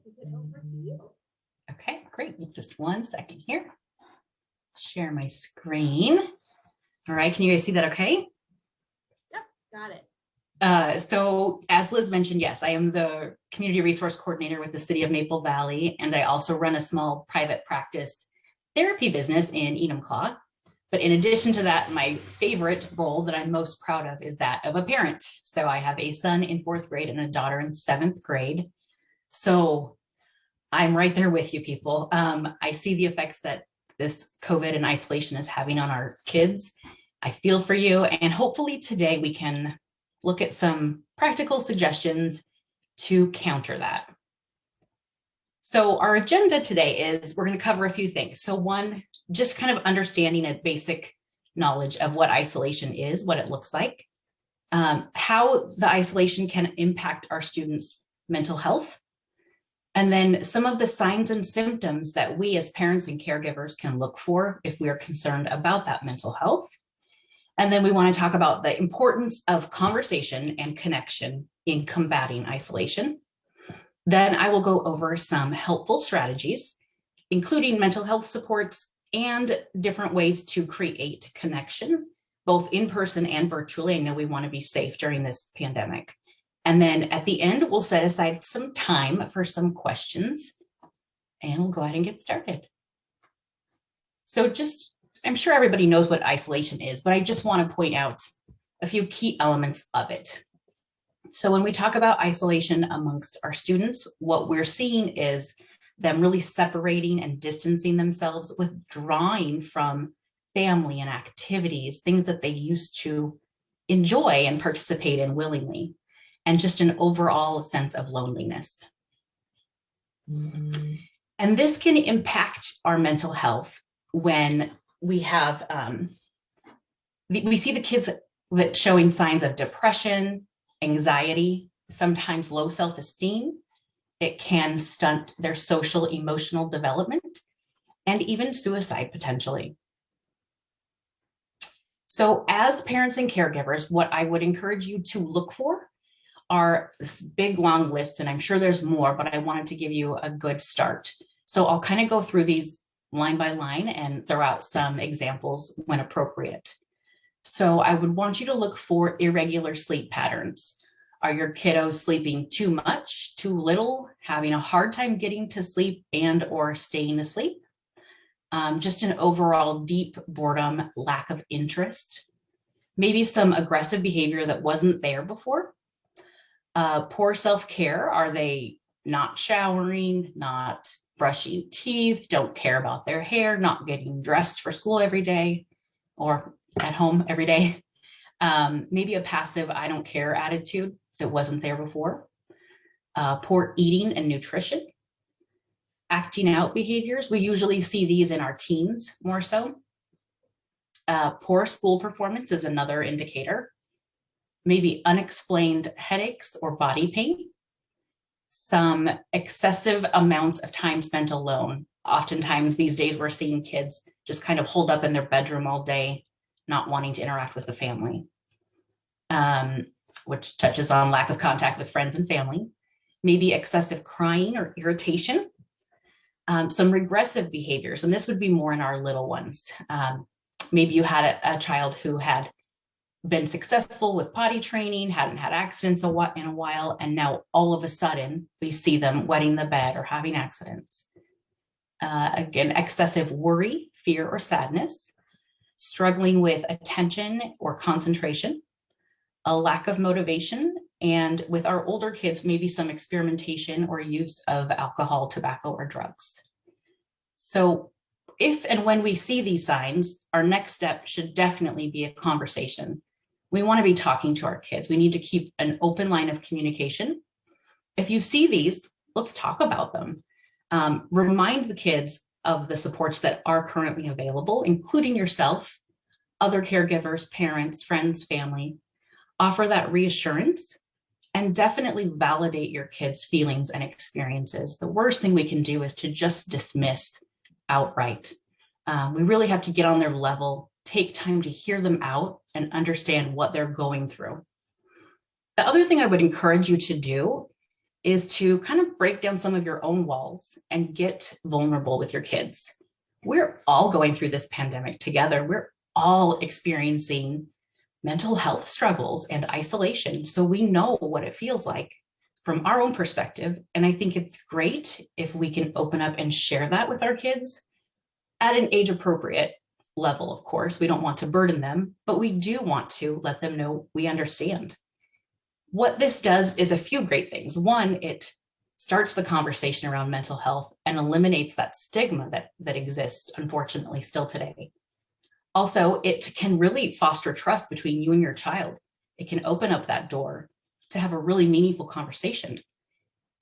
kick it over to you. Okay, great. Just 1 second here. Share my screen. All right, can you guys see that okay? Yep, got it. So as Liz mentioned, yes, I am the community resource coordinator with the city of Maple Valley, and I also run a small private practice therapy business in Enumclaw. But in addition to that, my favorite role that I'm most proud of is that of a parent. So I have a son in 4th grade and a daughter in 7th grade. So I'm right there with you people. I see the effects that this COVID and isolation is having on our kids. I feel for you, and hopefully today we can look at some practical suggestions to counter that. So our agenda today is we're going to cover a few things. So one, just kind of understanding a basic knowledge of what isolation is, what it looks like, how the isolation can impact our students' mental health, and then some of the signs and symptoms that we as parents and caregivers can look for if we are concerned about that mental health. And then we want to talk about the importance of conversation and connection in combating isolation. Then I will go over some helpful strategies, including mental health supports and different ways to create connection, both in person and virtually. I know we want to be safe during this pandemic. And then at the end, we'll set aside some time for some questions, and we'll go ahead and get started. So I'm sure everybody knows what isolation is, but I just want to point out a few key elements of it. So when we talk about isolation amongst our students, what we're seeing is them really separating and distancing themselves, withdrawing from family and activities, things that they used to enjoy and participate in willingly, and just an overall sense of loneliness. And this can impact our mental health when we have, we see the kids that showing signs of depression, anxiety, sometimes low self-esteem. It can stunt their social emotional development and even suicide potentially. So as parents and caregivers, what I would encourage you to look for are this big long list, and I'm sure there's more, but I wanted to give you a good start. So I'll kind of go through these line by line and throw out some examples when appropriate. So I would want you to look for irregular sleep patterns. Are your kiddos sleeping too much, too little, having a hard time getting to sleep and or staying asleep? Just an overall deep boredom, lack of interest, maybe some aggressive behavior that wasn't there before. Poor self-care. Are they not showering, not brushing teeth, don't care about their hair, not getting dressed for school every day or at home every day? Maybe a passive I don't care attitude that wasn't there before. Poor eating and nutrition. Acting out behaviors. We usually see these in our teens more so. Poor school performance is another indicator. Maybe unexplained headaches or body pain. Some excessive amounts of time spent alone. Oftentimes these days we're seeing kids just kind of holed up in their bedroom all day, not wanting to interact with the family, which touches on lack of contact with friends and family. Maybe excessive crying or irritation. Some regressive behaviors, and this would be more in our little ones. Maybe you had a child who had been successful with potty training, hadn't had accidents in a while, and now all of a sudden we see them wetting the bed or having accidents. Again, excessive worry, fear, or sadness, struggling with attention or concentration, a lack of motivation, and with our older kids, maybe some experimentation or use of alcohol, tobacco, or drugs. So if and when we see these signs, our next step should definitely be a conversation. We want to be talking to our kids. We need to keep an open line of communication. If you see these, let's talk about them. Remind the kids of the supports that are currently available, including yourself, other caregivers, parents, friends, family. Offer that reassurance and definitely validate your kids' feelings and experiences. The worst thing we can do is to just dismiss outright. We really have to get on their level, take time to hear them out and understand what they're going through. The other thing I would encourage you to do is to kind of break down some of your own walls and get vulnerable with your kids. We're all going through this pandemic together. We're all experiencing mental health struggles and isolation. So we know what it feels like from our own perspective. And I think it's great if we can open up and share that with our kids at an age appropriate level. Of course, we don't want to burden them, but we do want to let them know we understand. What this does is a few great things. One, it starts the conversation around mental health and eliminates that stigma that exists, unfortunately, still today. Also, it can really foster trust between you and your child. It can open up that door to have a really meaningful conversation.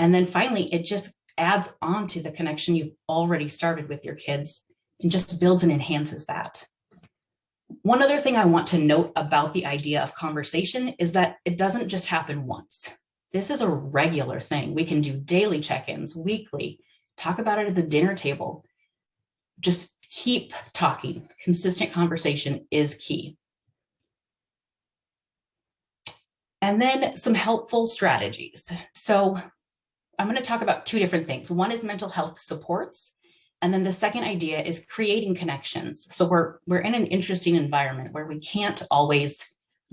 And then finally, it just adds on to the connection you've already started with your kids and just builds and enhances that. One other thing I want to note about the idea of conversation is that it doesn't just happen once. This is a regular thing. We can do daily check-ins, weekly, talk about it at the dinner table. Just keep talking. Consistent conversation is key. And then some helpful strategies. So I'm going to talk about two different things. One is mental health supports. And then the second idea is creating connections. So we're in an interesting environment where we can't always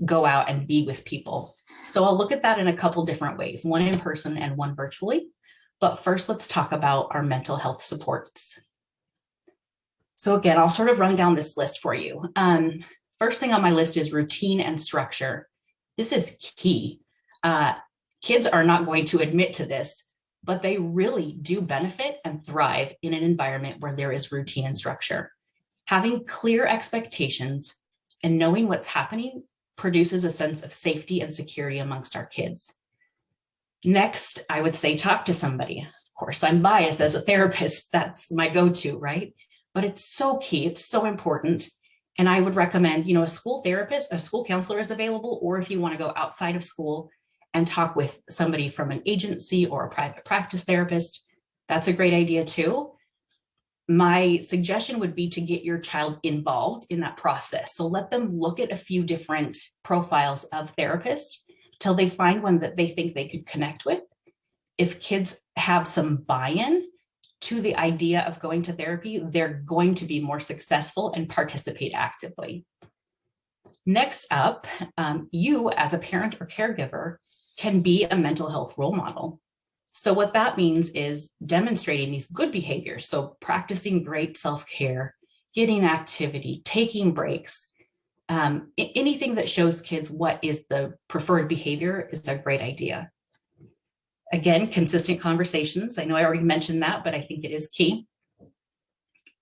go out and be with people. So I'll look at that in a couple different ways, one in person and one virtually. But first, let's talk about our mental health supports. So again, I'll sort of run down this list for you. First thing on my list is routine and structure. This is key. Kids are not going to admit to this, but they really do benefit and thrive in an environment where there is routine and structure. Having clear expectations and knowing what's happening produces a sense of safety and security amongst our kids. Next, I would say talk to somebody. Of course, I'm biased as a therapist. That's my go-to, right? But it's so key. It's so important. And I would recommend, a school therapist, a school counselor is available, or if you want to go outside of school and talk with somebody from an agency or a private practice therapist, that's a great idea too. My suggestion would be to get your child involved in that process. So let them look at a few different profiles of therapists till they find one that they think they could connect with. If kids have some buy-in to the idea of going to therapy, they're going to be more successful and participate actively. Next up, you as a parent or caregiver can be a mental health role model. So what that means is demonstrating these good behaviors. So practicing great self-care, getting activity, taking breaks, anything that shows kids what is the preferred behavior is a great idea. Again, consistent conversations. I know I already mentioned that, but I think it is key.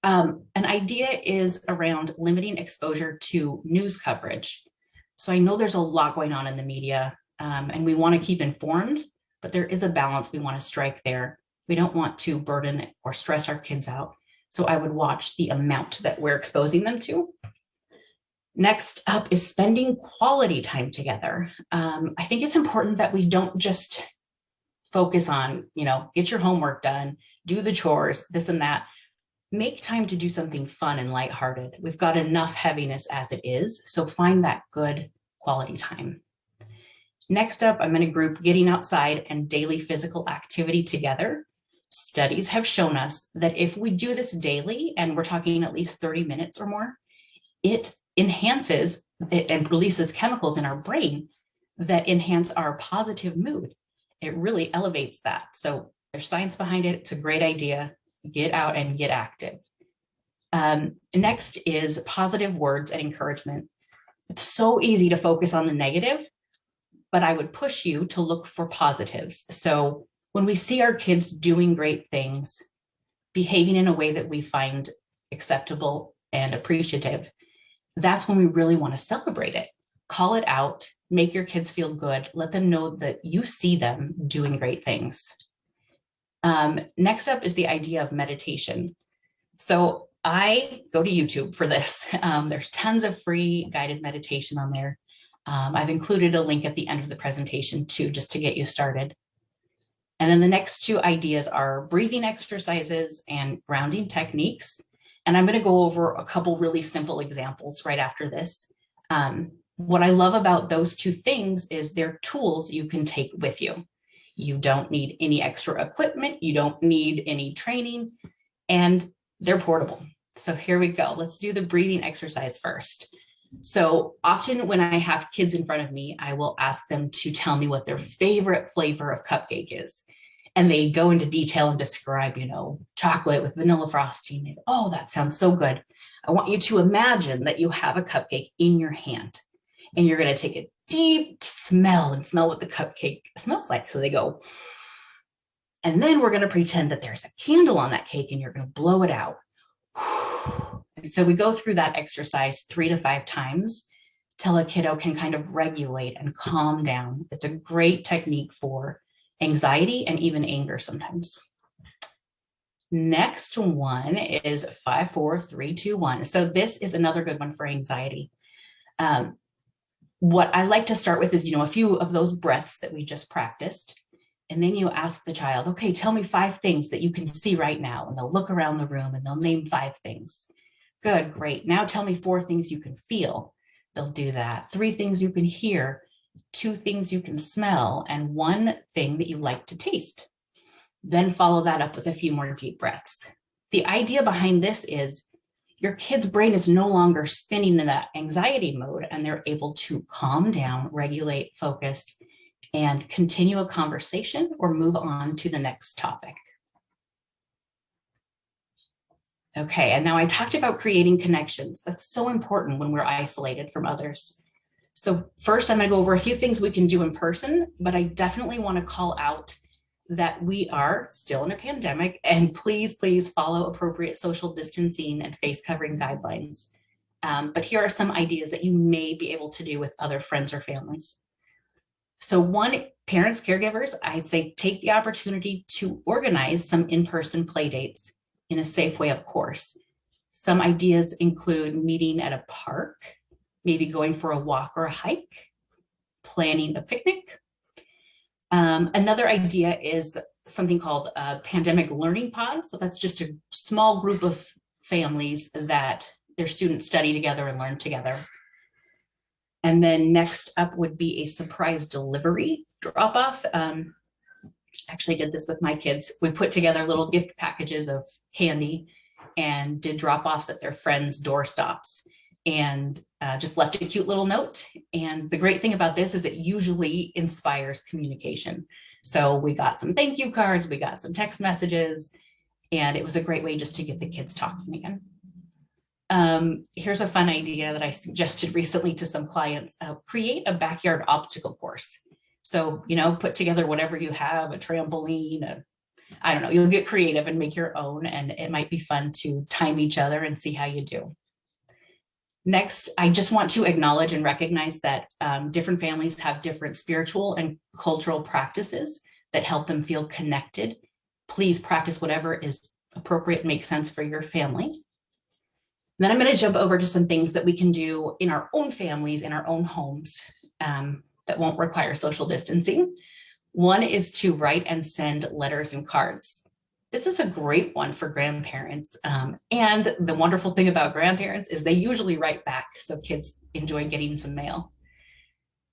An idea is around limiting exposure to news coverage. So I know there's a lot going on in the media, and we want to keep informed, but there is a balance we want to strike there. We don't want to burden or stress our kids out. So I would watch the amount that we're exposing them to. Next up is spending quality time together. I think it's important that we don't just focus on, get your homework done, do the chores, this and that. Make time to do something fun and lighthearted. We've got enough heaviness as it is, so find that good quality time. Next up, I'm going to group getting outside and daily physical activity together. Studies have shown us that if we do this daily, and we're talking at least 30 minutes or more, it enhances it and releases chemicals in our brain that enhance our positive mood. It really elevates that. So there's science behind it. It's a great idea. Get out and get active. Next is positive words and encouragement. It's so easy to focus on the negative, but I would push you to look for positives. So when we see our kids doing great things, behaving in a way that we find acceptable and appreciative, that's when we really want to celebrate it. Call it out, make your kids feel good, let them know that you see them doing great things. Next up is the idea of meditation. So I go to YouTube for this. There's tons of free guided meditation on there. I've included a link at the end of the presentation too, just to get you started. And then the next two ideas are breathing exercises and grounding techniques. And I'm going to go over a couple really simple examples right after this. What I love about those two things is they're tools you can take with you. You don't need any extra equipment. You don't need any training, and they're portable. So here we go. Let's do the breathing exercise first. So often when I have kids in front of me, I will ask them to tell me what their favorite flavor of cupcake is. And they go into detail and describe, chocolate with vanilla frosting. They say, oh, that sounds so good. I want you to imagine that you have a cupcake in your hand and you're going to take a deep smell and smell what the cupcake smells like. So they go, and then we're going to pretend that there's a candle on that cake and you're going to blow it out. And so we go through that exercise 3 to 5 times till a kiddo can kind of regulate and calm down. It's a great technique for anxiety and even anger sometimes. Next one is 5, 4, 3, 2, 1. So this is another good one for anxiety. What I like to start with is, a few of those breaths that we just practiced. And then you ask the child, okay, tell me 5 things that you can see right now. And they'll look around the room and they'll name 5 things. Good, great. Now tell me 4 things you can feel. They'll do that. 3 things you can hear, 2 things you can smell, and 1 thing that you like to taste. Then follow that up with a few more deep breaths. The idea behind this is your kid's brain is no longer spinning in that anxiety mode, and they're able to calm down, regulate, focus, and continue a conversation or move on to the next topic. Okay, and now I talked about creating connections. That's so important when we're isolated from others. So first, I'm going to go over a few things we can do in person, but I definitely want to call out that we are still in a pandemic, and please follow appropriate social distancing and face covering guidelines. But here are some ideas that you may be able to do with other friends or families. So 1, parents, caregivers, I'd say take the opportunity to organize some in-person play dates in a safe way, of course. Some ideas include meeting at a park, maybe going for a walk or a hike, planning a picnic. Another idea is something called a pandemic learning pod. So that's just a small group of families that their students study together and learn together. And then next up would be a surprise delivery drop-off. Actually did this with my kids. We put together little gift packages of candy and did drop-offs at their friends' doorstops and just left a cute little note. And the great thing about this is it usually inspires communication. So we got some thank you cards, we got some text messages, and it was a great way just to get the kids talking again. Here's a fun idea that I suggested recently to some clients. Create a backyard obstacle course. So, put together whatever you have, a trampoline, I don't know, you'll get creative and make your own, and it might be fun to time each other and see how you do. Next, I just want to acknowledge and recognize that different families have different spiritual and cultural practices that help them feel connected. Please practice whatever is appropriate and makes sense for your family. Then I'm going to jump over to some things that we can do in our own families, in our own homes, that won't require social distancing. 1 is to write and send letters and cards. This is a great one for grandparents. And the wonderful thing about grandparents is they usually write back, so kids enjoy getting some mail.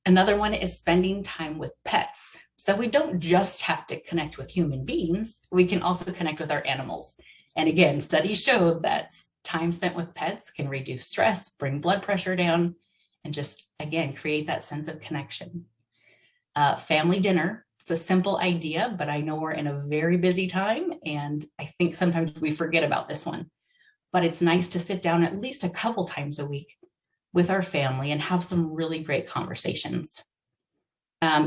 Another one is spending time with pets. So we don't just have to connect with human beings, we can also connect with our animals. And again, studies show that time spent with pets can reduce stress, bring blood pressure down, and just, again, create that sense of connection. Family dinner. It's a simple idea, but I know we're in a very busy time, and I think sometimes we forget about this one. But it's nice to sit down at least a couple times a week with our family and have some really great conversations.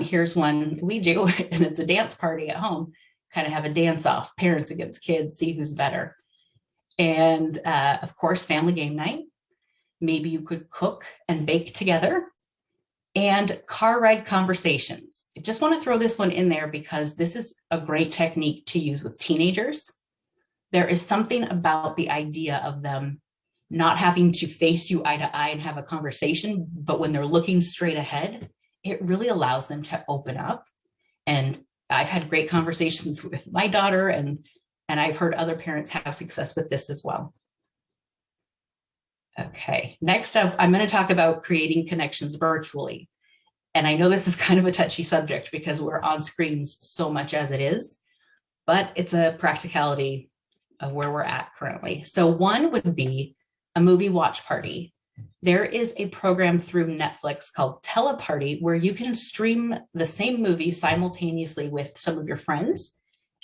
Here's one we do, and it's a dance party at home. Kind of have a dance off, parents against kids, see who's better. And of course, family game night. Maybe you could cook and bake together, and car ride conversations. I just want to throw this one in there because this is a great technique to use with teenagers. There is something about the idea of them not having to face you eye to eye and have a conversation, but when they're looking straight ahead, it really allows them to open up. And I've had great conversations with my daughter, and I've heard other parents have success with this as well. Okay, next up, I'm going to talk about creating connections virtually. And I know this is kind of a touchy subject because we're on screens so much as it is, but it's a practicality of where we're at currently. So one would be a movie watch party. There is a program through Netflix called Teleparty where you can stream the same movie simultaneously with some of your friends,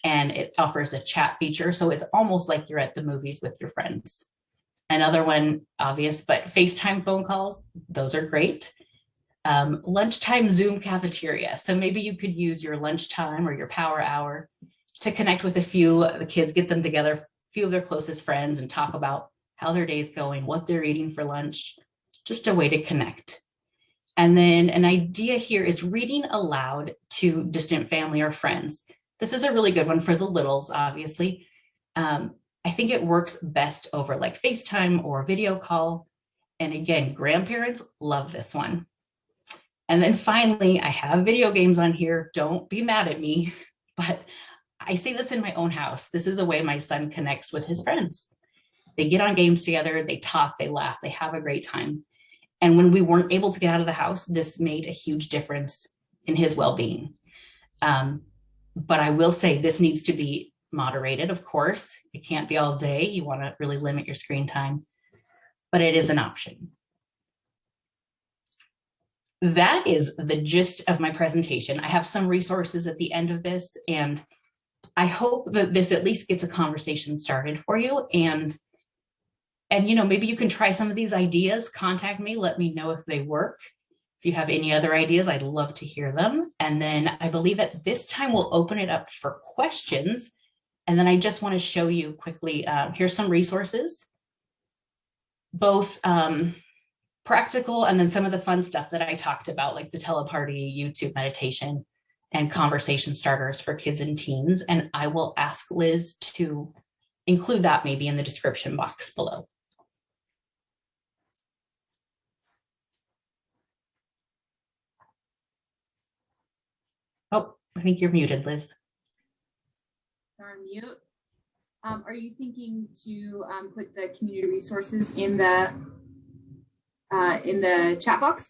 and it offers a chat feature. So it's almost like you're at the movies with your friends. Another one, obvious, but FaceTime phone calls, those are great. Lunchtime Zoom cafeteria. So maybe you could use your lunchtime or your power hour to connect with a few of the kids, get them together, a few of their closest friends, and talk about how their day's going, what they're eating for lunch, just a way to connect. And then an idea here is reading aloud to distant family or friends. This is a really good one for the littles, obviously. I think it works best over like FaceTime or video call. And again, grandparents love this one. And then finally, I have video games on here. Don't be mad at me, but I see this in my own house. This is a way my son connects with his friends. They get on games together, they talk, they laugh, they have a great time. And when we weren't able to get out of the house, this made a huge difference in his well-being. But I will say this needs to be moderated, of course. It can't be all day. You want to really limit your screen time, but it is an option. That is the gist of my presentation. I have some resources at the end of this, and I hope that this at least gets a conversation started for you. And you know, maybe you can try some of these ideas, contact me, let me know if they work. If you have any other ideas, I'd love to hear them. And then I believe at this time we'll open it up for questions. And then I just want to show you quickly, here's some resources, both practical and then some of the fun stuff that I talked about, like the Teleparty, YouTube meditation, and conversation starters for kids and teens. And I will ask Liz to include that maybe in the description box below. Oh, I think you're muted, Liz. You're on mute. Are you thinking to put the community resources in the chat box?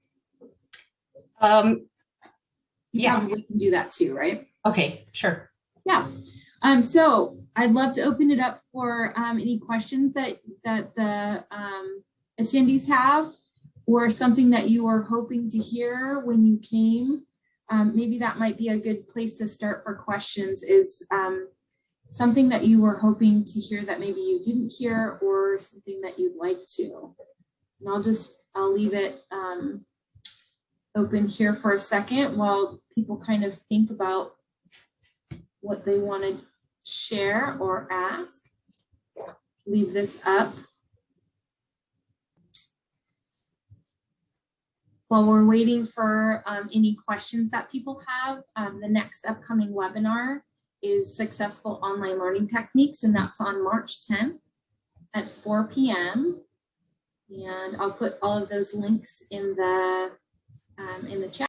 Yeah, we can do that too, right? Okay, sure. Yeah. So I'd love to open it up for any questions that the attendees have, or something that you were hoping to hear when you came. Maybe that might be a good place to start for questions, is something that you were hoping to hear that maybe you didn't hear, or something that you'd like to. And I'll leave it open here for a second while people kind of think about what they want to share or ask. Leave this up. While we're waiting for any questions that people have, the next upcoming webinar is Successful Online Learning Techniques, and that's on March 10th at 4 p.m. And I'll put all of those links in the chat.